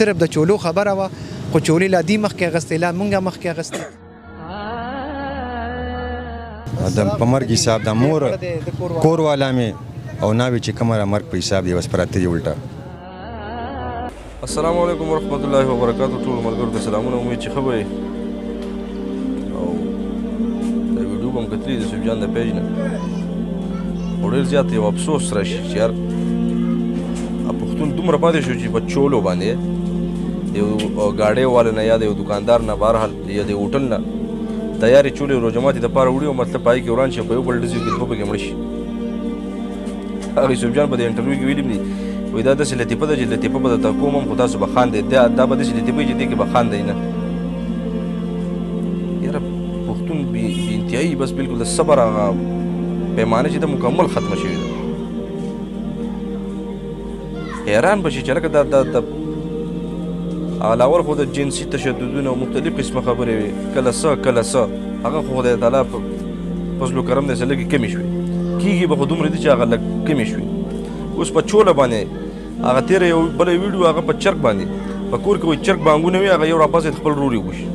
صرف د چولو خبره وه خو چولې لا دې مخکې اغستې لا مونږ مخکې اغستې د په مرګ حساب د مور کور والا مې او ناوې چې کومه مرګ په حساب دی بس پراته دي الټا. السلام علیکم ورحمت الله وبرکاتو. ټول ملګرو ته سلامونه. امید چې ښه به یې او دا ویډیو به م کتلي د یوسف جان د پیج نه خو ډېر زیات یو افسوس راشي چې یار پښتون دومره پاتې شو چې په چولو باندې د یو ګاډۍ والو نه یا د یو دوکاندار نه بهرحال یا د هوټل نه تیارې چولې روژه ماتې دپاره وړي او مطلب پای کې وران شي په یو بل ډزو کې دوه پکې مړه شي. هغه یوسف جان په دې انټرویو کې ویلي دي وایي دا داسې لطیفه ده چې لطیفه به درته کوم هم خو تاسو به خاندئ دا به داسې لطیفه چې دې کې به خاندئ نه. یاره پښتون بې انتهایي بس بلکل د صبر هغه پیمانه چې ده مکمل ختمه شوې ده. حیران به شي چې لکه دا اول خو د جنسي تشددونه او مختلف قسمه خبرې وي کله څه کله څه هغه خو خدای تعالی په فضل و کرم دی څه لږې کمې شوې کېږي به خو دومره دي چې هغه لږ کمې شوې. اوس په چوله باندې هغه تېره یو بله ویډیو هغه په چرګ باندې په کور کې وایي چرګ بانګونه وي هغه یو راپاڅېد خپل رور یې وشي.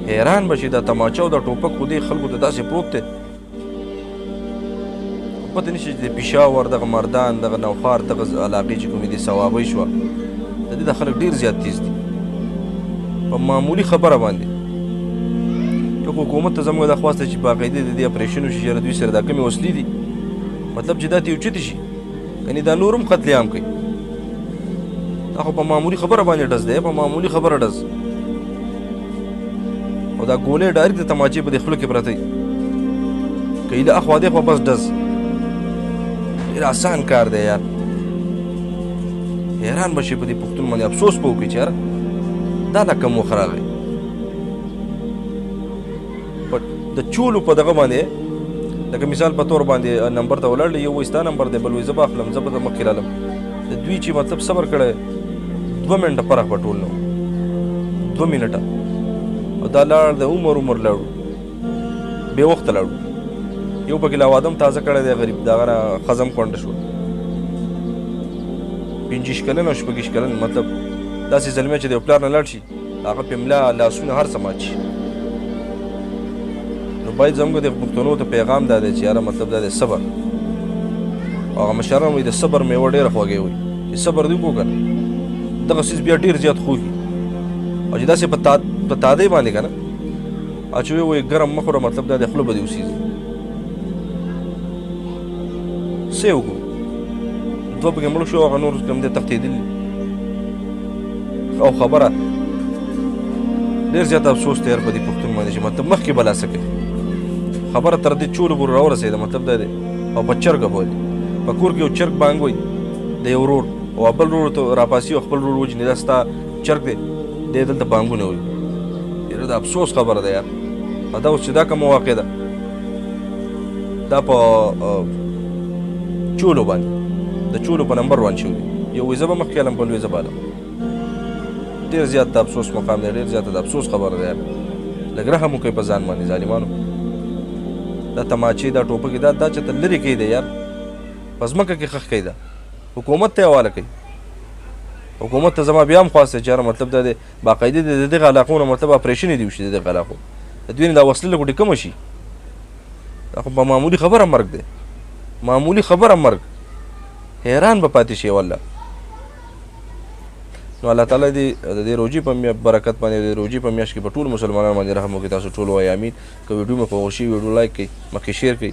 حیران به شي دا تماچه او دا ټوپک خو دې خلکو ته داسې پروت دی پته نه شي چې د پېښور دغه مردان دغه نوښار دغه علاقې چې کومې دي صوابۍ شوه د دې دا خلک ډېر زیات تیز دي په معمولي خبره باندې. که حکومت ته زموږ دا خواست دی چې باقاعده د دې اپریشن وشي چې دوی سره دا کمې وسلې دي مطلب چې دا ترې اوچتې شي یعنې دا نور هم قتل عام کوي. دا خو په معمولي خبره باندې ډز دی په معمولي خبره ډز او دا ګولۍ ډایرکټ د تماچې په دې خولو کې پرته وي که ایله اخوا دېخوا بس ډز ډېر اسان کار دی یار. حیران به شي په دې پښتون باندې افسوس به وکړي چې یاره دا لا کم وخت راغی د چولو په دغه باندې لکه مثال په طور باندې نمبر ته ولاړلی یو وایي ستا نمبر دی بل وایي زه به اخلم زه به د مخکې رالم د دوی چې مطلب صبر کړی 2 منټه فرق به ټول نه و 2 منټه او دا لاړ د عمر لاړو بې وخته لاړو یو پکې لا وادم تازه کړی دی غریب د هغه نه ښځه کونډه شوه 25 کلن او 26 کلن مطلب داسې زلمی چې د یو پلار نه لاړ شي هغه پې ملا لاسونه هر څه مات شي. نو باید زموږ د پښتنو ته پیغام دا دی چې یاره مطلب دا دی صبر او هغه مشران وایي د صبر میوه ډېره خوږې وایي چې صبر دې وکړو که نه دغه څیز بیا ډېر زیات خوږي او چې داسې په تادۍ باندې که نه اچوې وایي ګرم مه خوره مطلب دا دی خوله به دې وسېږي څه یې وکړو دوه پکې مړه شو هغه نور کوم دی تښتېدلي او خبره ډېر زیات افسوس دی یار په دې پښتون باندې چې مطلب مخکې به لا څه کوي خبره تر دې چولو پورې راورسېده مطلب دا دی او په چرګه بولي په کور کې یو چرګ بانګ وایي د یو ورور او بل ورور ته راپاسي او خپل ورور وجني دا ستا چرګ دی دی دلته بانګونه وایي ډېر د افسوس خبره ده یار. دا اوس چې دا کومه واقع ده دا په چولو باندې د چولو په نمبر 1 شوي یو وایي زه به مخکې هلم بل وایي زه به هلم ډېر زیات د افسوس مقام دی ډېر زیاته د افسوس خبره ده یار. لږ رحم وکړئ په ځان باندې ظالمانو دا تماچې دا ټوپکې دا چې ته لرې کوي دی یار په ځمکه کې ښخ کوي دا حکومت ته یې حواله کوي. حکومت ته زما بیا هم خواست دی چې یاره مطلب دا دی باقاعده د دغه علاقو نه مطلب اپریشن یې دې وشي د دغه علاقو د دوی نه دا وسلې لږ کمه شي دا خو په معمولي خبره مرګ دی معمولي خبره مرګ حیران به پاتې شي والله. نو الله تعالی دې د دې روژې په برکت باندې د روژې په میاشت کې په ټولو مسلمانانو باندې رحم وکړي. تاسو ټول وایي امین. که ویډیو مې خوښ شي ویډیو لایک کړئ مخکې شیر کړئ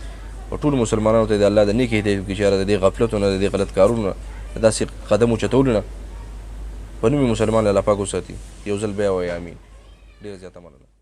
او ټولو مسلمانانو ته د الله د نیکې هدایت وکړي چې یاره د دې غفلتو نه د دې غلط کارونو نه د داسې قدم اوچتولو نه په نوم یې مسلمان الله پاک وساتي. یو ځل بیا وایي امین. ډېره زیاته مننه.